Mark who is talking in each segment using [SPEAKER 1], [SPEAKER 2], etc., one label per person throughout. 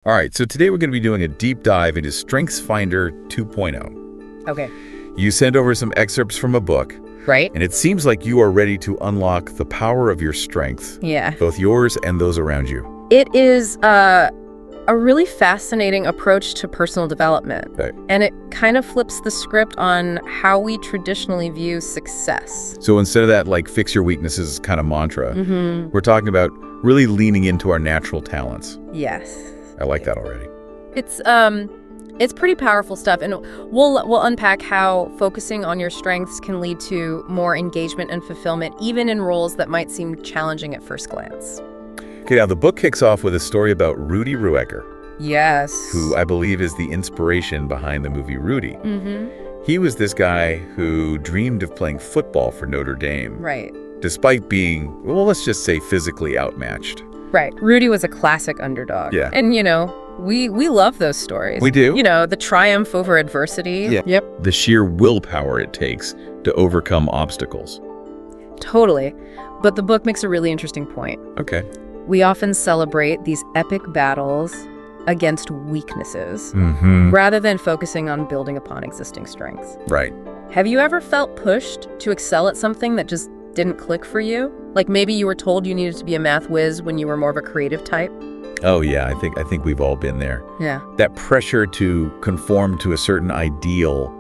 [SPEAKER 1] All right, so today we're going to be doing a deep dive into StrengthsFinder 2.0.
[SPEAKER 2] Okay.
[SPEAKER 1] You sent over some excerpts from a book,
[SPEAKER 2] Right?
[SPEAKER 1] and it seems like you are ready to unlock the power of your strengths,
[SPEAKER 2] Yeah.
[SPEAKER 1] both yours and those around you.
[SPEAKER 2] It is a really fascinating approach to personal development.
[SPEAKER 1] Okay.
[SPEAKER 2] And it kind of flips the script on how we traditionally view success.
[SPEAKER 1] So instead of that, like, fix your weaknesses kind of mantra,
[SPEAKER 2] Mm-hmm.
[SPEAKER 1] we're talking about really leaning into our natural talents.
[SPEAKER 2] Yes.
[SPEAKER 1] I like that already.
[SPEAKER 2] It's pretty powerful stuff, and we'll unpack how focusing on your strengths can lead to more engagement and fulfillment, even in roles that might seem challenging at first glance.
[SPEAKER 1] Okay, now the book kicks off with a story about Rudy Ruecker,
[SPEAKER 2] Yes.
[SPEAKER 1] who I believe is the inspiration behind the movie Rudy.
[SPEAKER 2] Mm-hmm.
[SPEAKER 1] He was this guy who dreamed of playing football for Notre Dame,
[SPEAKER 2] Right.
[SPEAKER 1] despite being, well, let's just say physically outmatched.
[SPEAKER 2] Right. Rudy was a classic underdog.
[SPEAKER 1] Yeah.
[SPEAKER 2] And, we love those stories.
[SPEAKER 1] We do.
[SPEAKER 2] The triumph over adversity.
[SPEAKER 1] Yeah.
[SPEAKER 2] Yep.
[SPEAKER 1] The sheer willpower it takes to overcome obstacles.
[SPEAKER 2] Totally. But the book makes a really interesting point.
[SPEAKER 1] Okay.
[SPEAKER 2] We often celebrate these epic battles against weaknesses
[SPEAKER 1] Mm-hmm.
[SPEAKER 2] rather than focusing on building upon existing strengths.
[SPEAKER 1] Right.
[SPEAKER 2] Have you ever felt pushed to excel at something that just didn't click for you? Like maybe you were told you needed to be a math whiz when you were more of a creative type?
[SPEAKER 1] Oh, yeah, I think we've all been there.
[SPEAKER 2] Yeah.
[SPEAKER 1] That pressure to conform to a certain ideal,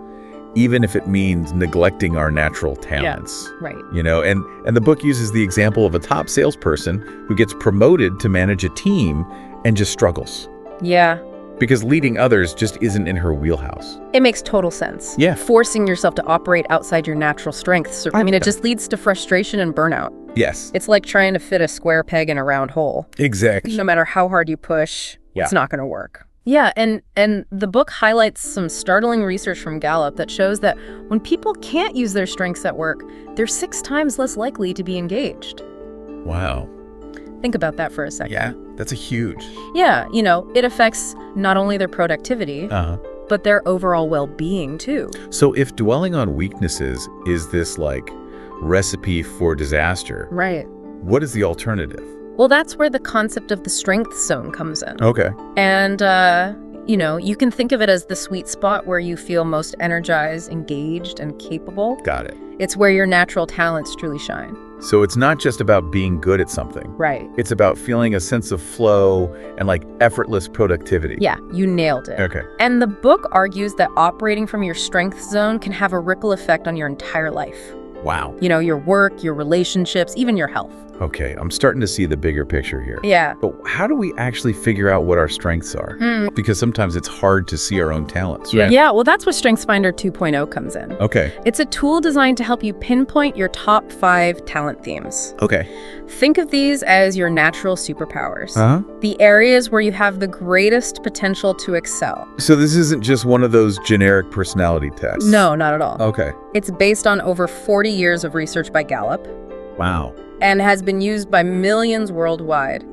[SPEAKER 1] even if it means neglecting our natural talents.
[SPEAKER 2] Right.
[SPEAKER 1] And the book uses the example of a top salesperson who gets promoted to manage a team and just struggles
[SPEAKER 2] Yeah.
[SPEAKER 1] because leading others just isn't in her wheelhouse.
[SPEAKER 2] It makes total sense.
[SPEAKER 1] Yeah.
[SPEAKER 2] Forcing yourself to operate outside your natural strengths. It just leads to frustration and burnout.
[SPEAKER 1] Yes,
[SPEAKER 2] It's like trying to fit a square peg in a round hole.
[SPEAKER 1] exactly.
[SPEAKER 2] No matter how hard you push,
[SPEAKER 1] Yeah.
[SPEAKER 2] it's not going to work. Yeah, and the book highlights some startling research from Gallup that shows that when people can't use their strengths at work, they're 6 times less likely to be engaged.
[SPEAKER 1] Wow.
[SPEAKER 2] Think about that for a second.
[SPEAKER 1] Yeah, that's a huge.
[SPEAKER 2] Yeah, it affects not only their productivity,
[SPEAKER 1] Uh-huh.
[SPEAKER 2] but their overall well-being too.
[SPEAKER 1] So if dwelling on weaknesses is this, like, recipe for disaster,
[SPEAKER 2] Right.
[SPEAKER 1] what is the alternative?
[SPEAKER 2] Well, that's where the concept of the strength zone comes in.
[SPEAKER 1] Okay.
[SPEAKER 2] And, you can think of it as the sweet spot where you feel most energized, engaged, and capable.
[SPEAKER 1] Got it.
[SPEAKER 2] It's where your natural talents truly shine.
[SPEAKER 1] So it's not just about being good at something.
[SPEAKER 2] Right.
[SPEAKER 1] It's about feeling a sense of flow and, like, effortless productivity.
[SPEAKER 2] Yeah, you nailed it.
[SPEAKER 1] Okay.
[SPEAKER 2] And the book argues that operating from your strength zone can have a ripple effect on your entire life.
[SPEAKER 1] Wow.
[SPEAKER 2] Your work, your relationships, even your health.
[SPEAKER 1] Okay, I'm starting to see the bigger picture here.
[SPEAKER 2] Yeah.
[SPEAKER 1] But how do we actually figure out what our strengths are? Because sometimes it's hard to see our own talents, right?
[SPEAKER 2] Yeah, well, that's where StrengthsFinder 2.0 comes in.
[SPEAKER 1] Okay.
[SPEAKER 2] It's a tool designed to help you pinpoint your top 5 talent themes.
[SPEAKER 1] Okay.
[SPEAKER 2] Think of these as your natural superpowers.
[SPEAKER 1] Uh-huh.
[SPEAKER 2] The areas where you have the greatest potential to excel.
[SPEAKER 1] So this isn't just one of those generic personality tests?
[SPEAKER 2] No, not at all.
[SPEAKER 1] Okay.
[SPEAKER 2] It's based on over 40 years of research by Gallup
[SPEAKER 1] Wow.
[SPEAKER 2] and has been used by millions worldwide.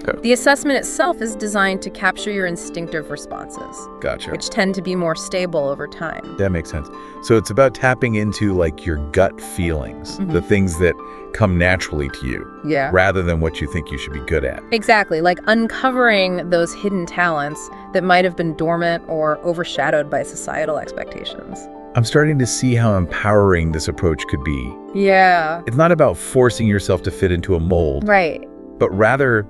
[SPEAKER 1] Okay.
[SPEAKER 2] The assessment itself is designed to capture your instinctive responses,
[SPEAKER 1] Gotcha.
[SPEAKER 2] which tend to be more stable over time.
[SPEAKER 1] That makes sense. So it's about tapping into, like, your gut feelings, the things that come naturally to you,
[SPEAKER 2] Yeah.
[SPEAKER 1] rather than what you think you should be good at.
[SPEAKER 2] Exactly, like uncovering those hidden talents that might have been dormant or overshadowed by societal expectations.
[SPEAKER 1] I'm starting to see how empowering this approach could be.
[SPEAKER 2] Yeah.
[SPEAKER 1] It's not about forcing yourself to fit into a mold,
[SPEAKER 2] Right.
[SPEAKER 1] but rather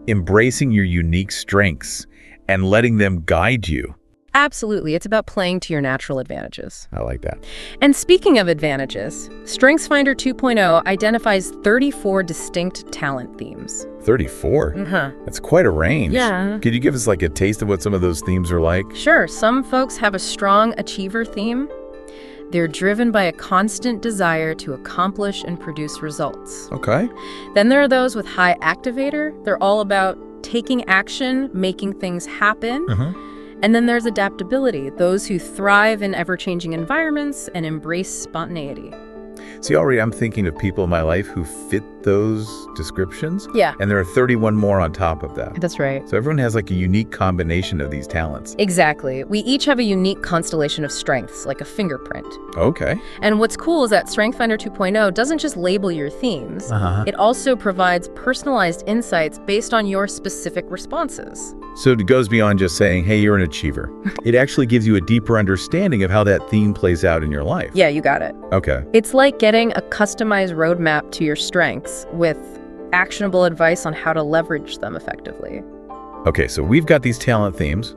[SPEAKER 1] embracing your unique strengths and letting them guide you.
[SPEAKER 2] Absolutely. It's about playing to your natural advantages.
[SPEAKER 1] I like that.
[SPEAKER 2] And speaking of advantages, StrengthsFinder 2.0 identifies 34 distinct talent themes.
[SPEAKER 1] 34?
[SPEAKER 2] Uh-huh.
[SPEAKER 1] That's quite a range.
[SPEAKER 2] Yeah.
[SPEAKER 1] Could you give us, like, a taste of what some of those themes are like?
[SPEAKER 2] Sure, some folks have a strong achiever theme. They're driven by a constant desire to accomplish and produce results.
[SPEAKER 1] Okay.
[SPEAKER 2] Then there are those with high activator. They're all about taking action, making things happen. And then there's adaptability, those who thrive in ever-changing environments and embrace spontaneity.
[SPEAKER 1] See, already I'm thinking of people in my life who fit those descriptions.
[SPEAKER 2] Yeah.
[SPEAKER 1] And there are 31 more on top of that.
[SPEAKER 2] That's right.
[SPEAKER 1] So everyone has like a unique combination of these talents.
[SPEAKER 2] Exactly. We each have a unique constellation of strengths, like a fingerprint.
[SPEAKER 1] Okay.
[SPEAKER 2] And what's cool is that StrengthsFinder 2.0 doesn't just label your themes. It also provides personalized insights based on your specific responses.
[SPEAKER 1] So it goes beyond just saying, hey, you're an achiever. It actually gives you a deeper understanding of how that theme plays out in your life.
[SPEAKER 2] Yeah, you got it.
[SPEAKER 1] Okay.
[SPEAKER 2] It's like getting a customized roadmap to your strengths with actionable advice on how to leverage them effectively.
[SPEAKER 1] Okay, so we've got these talent themes,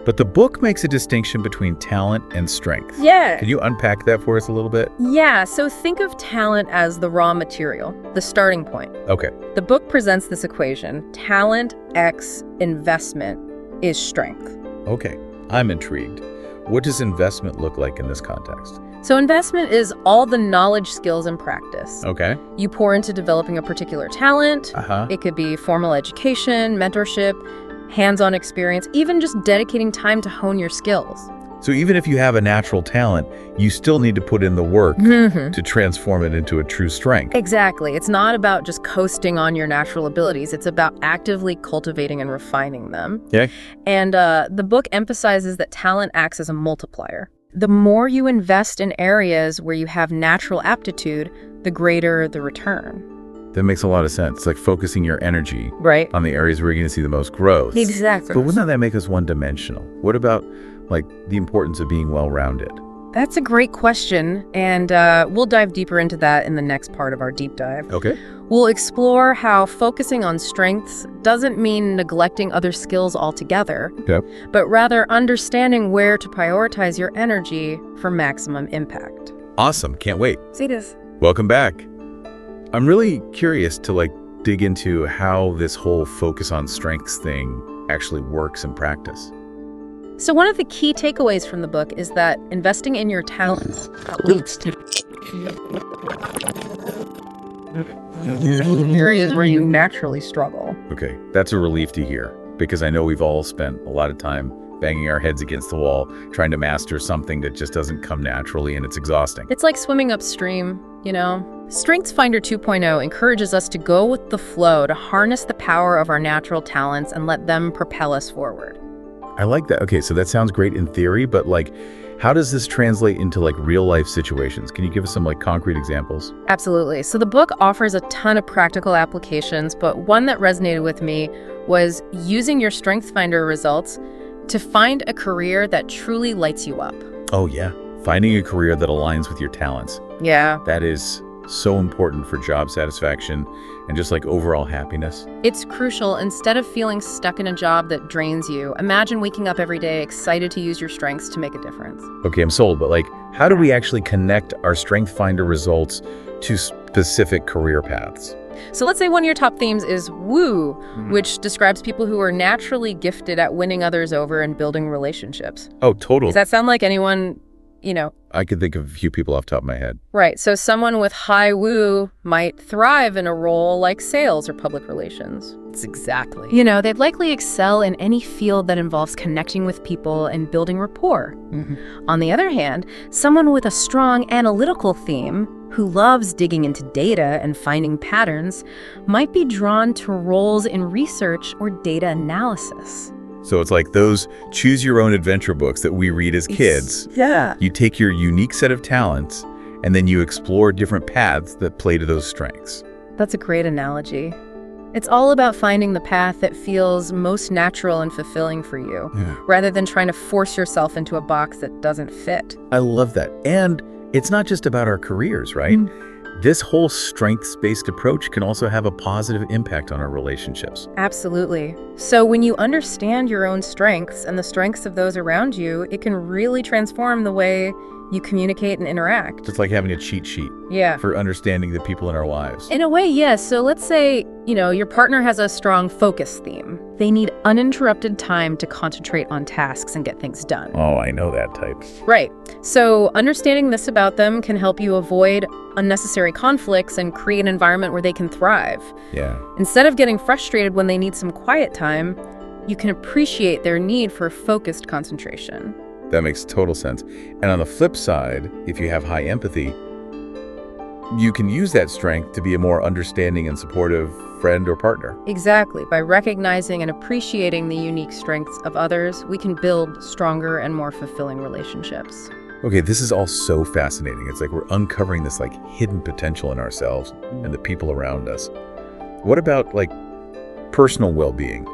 [SPEAKER 1] but the book makes a distinction between talent and strength.
[SPEAKER 2] Yeah.
[SPEAKER 1] Can you unpack that for us a little bit?
[SPEAKER 2] Yeah, so think of talent as the raw material, the starting point.
[SPEAKER 1] Okay.
[SPEAKER 2] The book presents this equation: talent x investment is strength.
[SPEAKER 1] Okay, I'm intrigued. What does investment look like in this context?
[SPEAKER 2] So investment is all the knowledge, skills, and practice.
[SPEAKER 1] Okay.
[SPEAKER 2] You pour into developing a particular talent.
[SPEAKER 1] It
[SPEAKER 2] could be formal education, mentorship, hands-on experience, even just dedicating time to hone your skills.
[SPEAKER 1] So even if you have a natural talent, you still need to put in the work to transform it into a true strength.
[SPEAKER 2] Exactly. It's not about just coasting on your natural abilities. It's about actively cultivating and refining them.
[SPEAKER 1] Okay.
[SPEAKER 2] And the book emphasizes that talent acts as a multiplier. The more you invest in areas where you have natural aptitude, the greater the return.
[SPEAKER 1] That makes a lot of sense. It's like focusing your energy
[SPEAKER 2] Right.
[SPEAKER 1] on the areas where you're going to see the most growth.
[SPEAKER 2] Exactly.
[SPEAKER 1] But wouldn't that make us one-dimensional? What about like the importance of being well-rounded?
[SPEAKER 2] That's a great question, and we'll dive deeper into that in the next part of our deep dive.
[SPEAKER 1] Okay.
[SPEAKER 2] We'll explore how focusing on strengths doesn't mean neglecting other skills altogether, but rather understanding where to prioritize your energy for maximum impact.
[SPEAKER 1] Awesome. Can't wait.
[SPEAKER 2] See this?
[SPEAKER 1] Welcome back. I'm really curious to dig into how this whole focus on strengths thing actually works in practice.
[SPEAKER 2] So one of the key takeaways from the book is that investing in your talents leads to areas where you naturally struggle.
[SPEAKER 1] Okay, that's a relief to hear, because I know we've all spent a lot of time banging our heads against the wall, trying to master something that just doesn't come naturally, and it's exhausting.
[SPEAKER 2] It's like swimming upstream, you know? StrengthsFinder 2.0 encourages us to go with the flow, to harness the power of our natural talents and let them propel us forward.
[SPEAKER 1] I like that. Okay, so that sounds great in theory, but how does this translate into real life situations? Can you give us some concrete examples?
[SPEAKER 2] Absolutely. So the book offers a ton of practical applications, but one that resonated with me was using your StrengthsFinder results to find a career that truly lights you up.
[SPEAKER 1] Oh yeah, finding a career that aligns with your talents.
[SPEAKER 2] Yeah.
[SPEAKER 1] That is so important for job satisfaction and just overall happiness.
[SPEAKER 2] It's crucial. Instead of feeling stuck in a job that drains you, imagine waking up every day excited to use your strengths to make a difference.
[SPEAKER 1] Okay, I'm sold, but how do we actually connect our StrengthsFinder results to specific career paths?
[SPEAKER 2] So let's say one of your top themes is woo, which describes people who are naturally gifted at winning others over and building relationships.
[SPEAKER 1] Oh, totally.
[SPEAKER 2] Does that sound like anyone,
[SPEAKER 1] I could think of a few people off the top of my head.
[SPEAKER 2] Right. So someone with high woo might thrive in a role like sales or public relations. It's exactly. They'd likely excel in any field that involves connecting with people and building rapport. On the other hand, someone with a strong analytical theme who loves digging into data and finding patterns might be drawn to roles in research or data analysis.
[SPEAKER 1] So it's like those choose your own adventure books that we read as kids.
[SPEAKER 2] Yeah.
[SPEAKER 1] You take your unique set of talents and then you explore different paths that play to those strengths.
[SPEAKER 2] That's a great analogy. It's all about finding the path that feels most natural and fulfilling for you, rather than trying to force yourself into a box that doesn't fit.
[SPEAKER 1] I love that. And it's not just about our careers, right? This whole strengths-based approach can also have a positive impact on our relationships.
[SPEAKER 2] Absolutely. So when you understand your own strengths and the strengths of those around you, it can really transform the way you communicate and interact.
[SPEAKER 1] It's like having a cheat sheet for understanding the people in our lives.
[SPEAKER 2] In a way, yes. So let's say, your partner has a strong focus theme. They need uninterrupted time to concentrate on tasks and get things done.
[SPEAKER 1] Oh, I know that type.
[SPEAKER 2] Right. So understanding this about them can help you avoid unnecessary conflicts and create an environment where they can thrive.
[SPEAKER 1] Yeah.
[SPEAKER 2] Instead of getting frustrated when they need some quiet time, you can appreciate their need for focused concentration.
[SPEAKER 1] That makes total sense. And on the flip side, if you have high empathy, you can use that strength to be a more understanding and supportive friend or partner.
[SPEAKER 2] Exactly. By recognizing and appreciating the unique strengths of others, we can build stronger and more fulfilling relationships.
[SPEAKER 1] Okay, this is all so fascinating. It's like we're uncovering this like hidden potential in ourselves and the people around us. What about like personal well-being?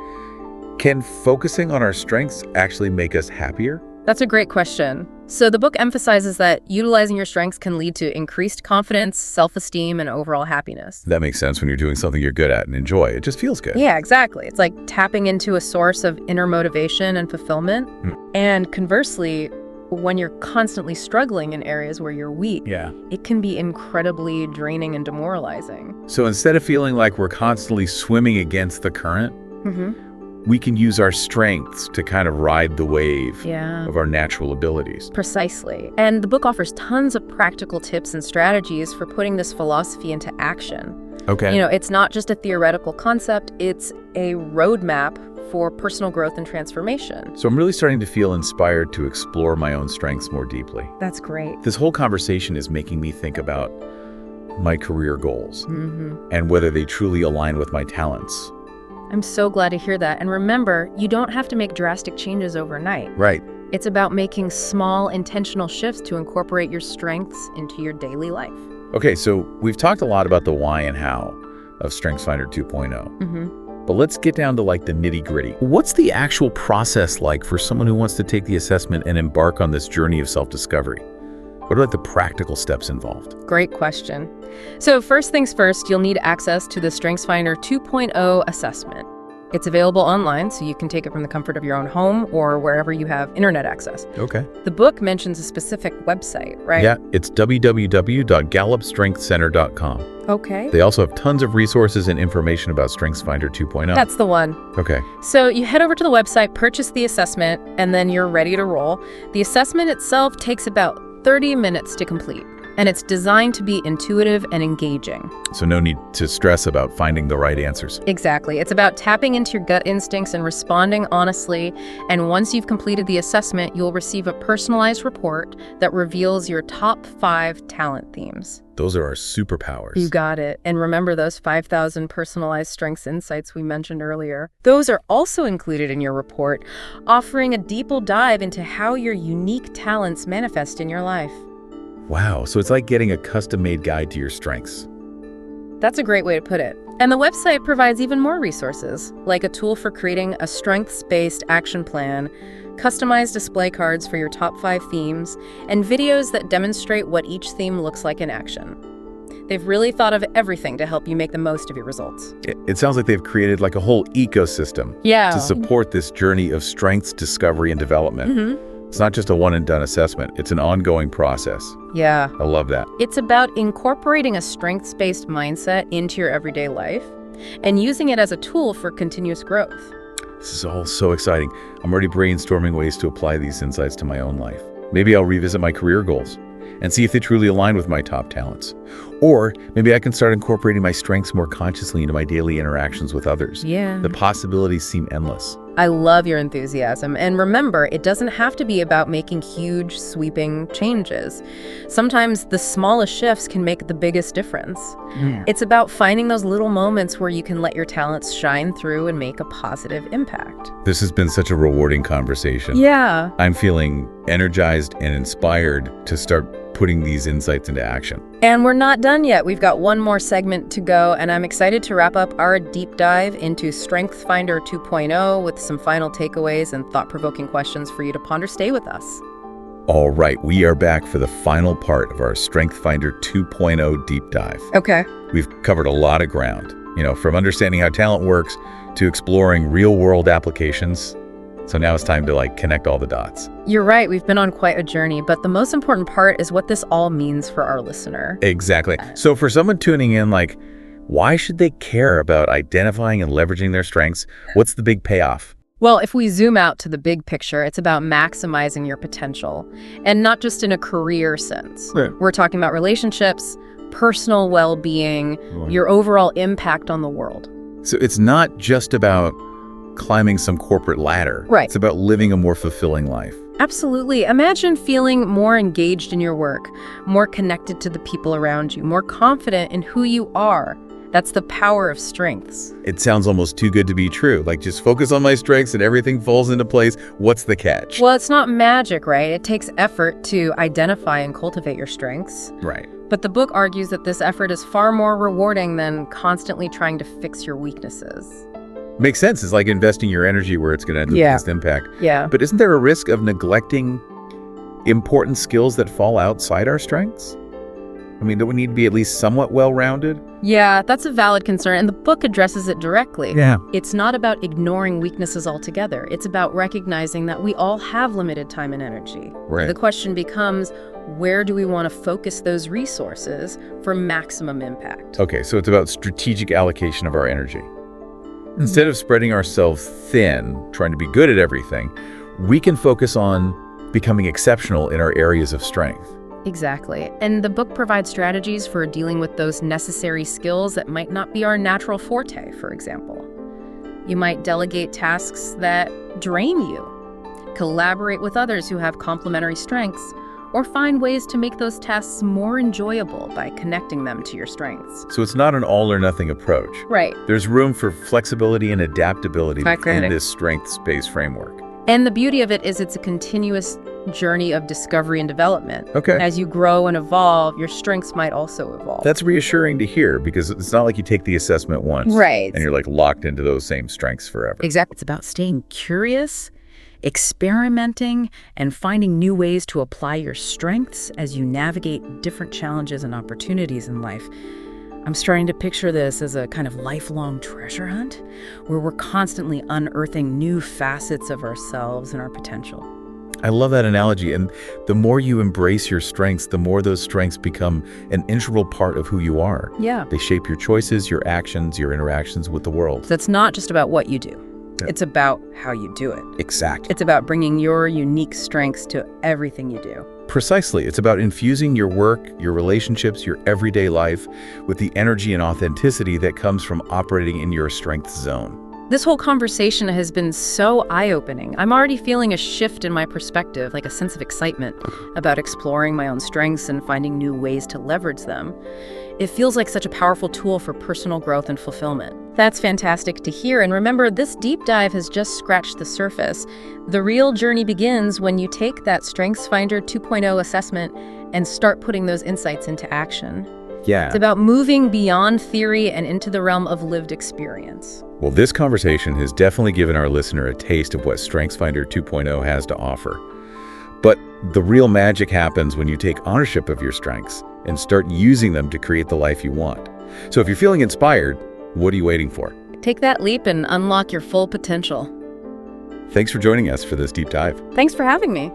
[SPEAKER 1] Can focusing on our strengths actually make us happier?
[SPEAKER 2] That's a great question. So the book emphasizes that utilizing your strengths can lead to increased confidence, self-esteem, and overall happiness.
[SPEAKER 1] That makes sense when you're doing something you're good at and enjoy. It just feels good.
[SPEAKER 2] Yeah, exactly. It's like tapping into a source of inner motivation and fulfillment. And conversely, when you're constantly struggling in areas where you're weak, it can be incredibly draining and demoralizing.
[SPEAKER 1] So instead of feeling like we're constantly swimming against the current, we can use our strengths to kind of ride the wave of our natural abilities.
[SPEAKER 2] Precisely. And the book offers tons of practical tips and strategies for putting this philosophy into action.
[SPEAKER 1] Okay.
[SPEAKER 2] You know, it's not just a theoretical concept, it's a roadmap for personal growth and transformation.
[SPEAKER 1] So I'm really starting to feel inspired to explore my own strengths more deeply.
[SPEAKER 2] That's great.
[SPEAKER 1] This whole conversation is making me think about my career goals and whether they truly align with my talents.
[SPEAKER 2] I'm so glad to hear that. And remember, you don't have to make drastic changes overnight.
[SPEAKER 1] Right.
[SPEAKER 2] It's about making small, intentional shifts to incorporate your strengths into your daily life.
[SPEAKER 1] Okay, so we've talked a lot about the why and how of StrengthsFinder 2.0. But let's get down to like the nitty-gritty. What's the actual process like for someone who wants to take the assessment and embark on this journey of self-discovery? What are like the practical steps involved?
[SPEAKER 2] Great question. So first things first, you'll need access to the StrengthsFinder 2.0 assessment. It's available online, so you can take it from the comfort of your own home or wherever you have internet access.
[SPEAKER 1] Okay.
[SPEAKER 2] The book mentions a specific website, right?
[SPEAKER 1] Yeah, it's www.gallupstrengthcenter.com.
[SPEAKER 2] Okay.
[SPEAKER 1] They also have tons of resources and information about StrengthsFinder 2.0.
[SPEAKER 2] That's the one.
[SPEAKER 1] Okay.
[SPEAKER 2] So you head over to the website, purchase the assessment, and then you're ready to roll. The assessment itself takes about 30 minutes to complete, and it's designed to be intuitive and engaging.
[SPEAKER 1] So no need to stress about finding the right answers.
[SPEAKER 2] Exactly. It's about tapping into your gut instincts and responding honestly. And once you've completed the assessment, you'll receive a personalized report that reveals your top 5 talent themes.
[SPEAKER 1] Those are our superpowers.
[SPEAKER 2] You got it. And remember those 5,000 personalized strengths insights we mentioned earlier? Those are also included in your report, offering a deeper dive into how your unique talents manifest in your life.
[SPEAKER 1] Wow, so it's like getting a custom-made guide to your strengths.
[SPEAKER 2] That's a great way to put it. And the website provides even more resources, like a tool for creating a strengths-based action plan, customized display cards for your top 5 themes, and videos that demonstrate what each theme looks like in action. They've really thought of everything to help you make the most of your results.
[SPEAKER 1] It sounds like they've created like a whole ecosystem to support this journey of strengths discovery and development. It's not just a one-and-done assessment. It's an ongoing process.
[SPEAKER 2] Yeah.
[SPEAKER 1] I love that.
[SPEAKER 2] It's about incorporating a strengths-based mindset into your everyday life and using it as a tool for continuous growth.
[SPEAKER 1] This is all so exciting. I'm already brainstorming ways to apply these insights to my own life. Maybe I'll revisit my career goals and see if they truly align with my top talents. Or maybe I can start incorporating my strengths more consciously into my daily interactions with others.
[SPEAKER 2] Yeah.
[SPEAKER 1] The possibilities seem endless.
[SPEAKER 2] I love your enthusiasm. And remember, it doesn't have to be about making huge, sweeping changes. Sometimes the smallest shifts can make the biggest difference. It's about finding those little moments where you can let your talents shine through and make a positive impact.
[SPEAKER 1] This has been such a rewarding conversation.
[SPEAKER 2] Yeah.
[SPEAKER 1] I'm feeling energized and inspired to start putting these insights into action.
[SPEAKER 2] And we're not done yet. We've got one more segment to go, and I'm excited to wrap up our deep dive into StrengthsFinder 2.0 with some final takeaways and thought-provoking questions for you to ponder. Stay with us.
[SPEAKER 1] All right, we are back for the final part of our StrengthsFinder 2.0 deep dive.
[SPEAKER 2] Okay.
[SPEAKER 1] We've covered a lot of ground, from understanding how talent works to exploring real-world applications. So now it's time to connect all the dots.
[SPEAKER 2] You're right. We've been on quite a journey, but the most important part is what this all means for our listener.
[SPEAKER 1] Exactly. So for someone tuning in, why should they care about identifying and leveraging their strengths? What's the big payoff?
[SPEAKER 2] Well, if we zoom out to the big picture, it's about maximizing your potential, and not just in a career sense.
[SPEAKER 1] Right.
[SPEAKER 2] We're talking about relationships, personal well-being, your overall impact on the world.
[SPEAKER 1] So it's not just about climbing some corporate ladder.
[SPEAKER 2] Right.
[SPEAKER 1] It's about living a more fulfilling life.
[SPEAKER 2] Absolutely. Imagine feeling more engaged in your work, more connected to the people around you, more confident in who you are. That's the power of strengths.
[SPEAKER 1] It sounds almost too good to be true. Like, just focus on my strengths and everything falls into place. What's the catch?
[SPEAKER 2] Well, it's not magic, right? It takes effort to identify and cultivate your strengths.
[SPEAKER 1] Right.
[SPEAKER 2] But the book argues that this effort is far more rewarding than constantly trying to fix your weaknesses.
[SPEAKER 1] Makes sense. It's like investing your energy where it's going to have the biggest impact.
[SPEAKER 2] Yeah.
[SPEAKER 1] But isn't there a risk of neglecting important skills that fall outside our strengths? I mean, don't we need to be at least somewhat well-rounded?
[SPEAKER 2] Yeah, that's a valid concern, and the book addresses it directly.
[SPEAKER 1] Yeah.
[SPEAKER 2] It's not about ignoring weaknesses altogether. It's about recognizing that we all have limited time and energy.
[SPEAKER 1] Right.
[SPEAKER 2] The question becomes, where do we want to focus those resources for maximum impact?
[SPEAKER 1] Okay, so it's about strategic allocation of our energy. Instead of spreading ourselves thin, trying to be good at everything, we can focus on becoming exceptional in our areas of strength.
[SPEAKER 2] Exactly. And the book provides strategies for dealing with those necessary skills that might not be our natural forte, for example. You might delegate tasks that drain you, collaborate with others who have complementary strengths, or find ways to make those tasks more enjoyable by connecting them to your strengths.
[SPEAKER 1] So it's not an all-or-nothing approach.
[SPEAKER 2] Right.
[SPEAKER 1] There's room for flexibility and adaptability
[SPEAKER 2] Exactly.
[SPEAKER 1] in this strengths-based framework.
[SPEAKER 2] And the beauty of it is it's a continuous journey of discovery and development.
[SPEAKER 1] Okay.
[SPEAKER 2] As you grow and evolve, your strengths might also evolve.
[SPEAKER 1] That's reassuring to hear, because it's not like you take the assessment once
[SPEAKER 2] Right.
[SPEAKER 1] and you're like locked into those same strengths forever.
[SPEAKER 2] Exactly.
[SPEAKER 3] It's about staying curious, experimenting, and finding new ways to apply your strengths as you navigate different challenges and opportunities in life. I'm starting to picture this as a kind of lifelong treasure hunt where we're constantly unearthing new facets of ourselves and our potential.
[SPEAKER 1] I love that analogy. And the more you embrace your strengths, the more those strengths become an integral part of who you are.
[SPEAKER 2] Yeah.
[SPEAKER 1] They shape your choices, your actions, your interactions with the world.
[SPEAKER 2] So it's not just about what you do.
[SPEAKER 1] Yeah.
[SPEAKER 2] It's about how you do it.
[SPEAKER 1] Exactly.
[SPEAKER 2] It's about bringing your unique strengths to everything you do.
[SPEAKER 1] Precisely. It's about infusing your work, your relationships, your everyday life with the energy and authenticity that comes from operating in your strength zone.
[SPEAKER 2] This whole conversation has been so eye-opening. I'm already feeling a shift in my perspective, like a sense of excitement about exploring my own strengths and finding new ways to leverage them. It feels like such a powerful tool for personal growth and fulfillment. That's fantastic to hear. And remember, this deep dive has just scratched the surface. The real journey begins when you take that StrengthsFinder 2.0 assessment and start putting those insights into action.
[SPEAKER 1] Yeah.
[SPEAKER 2] It's about moving beyond theory and into the realm of lived experience.
[SPEAKER 1] Well, this conversation has definitely given our listener a taste of what StrengthsFinder 2.0 has to offer. But the real magic happens when you take ownership of your strengths and start using them to create the life you want. So if you're feeling inspired, what are you waiting for?
[SPEAKER 2] Take that leap and unlock your full potential.
[SPEAKER 1] Thanks for joining us for this deep dive.
[SPEAKER 2] Thanks for having me.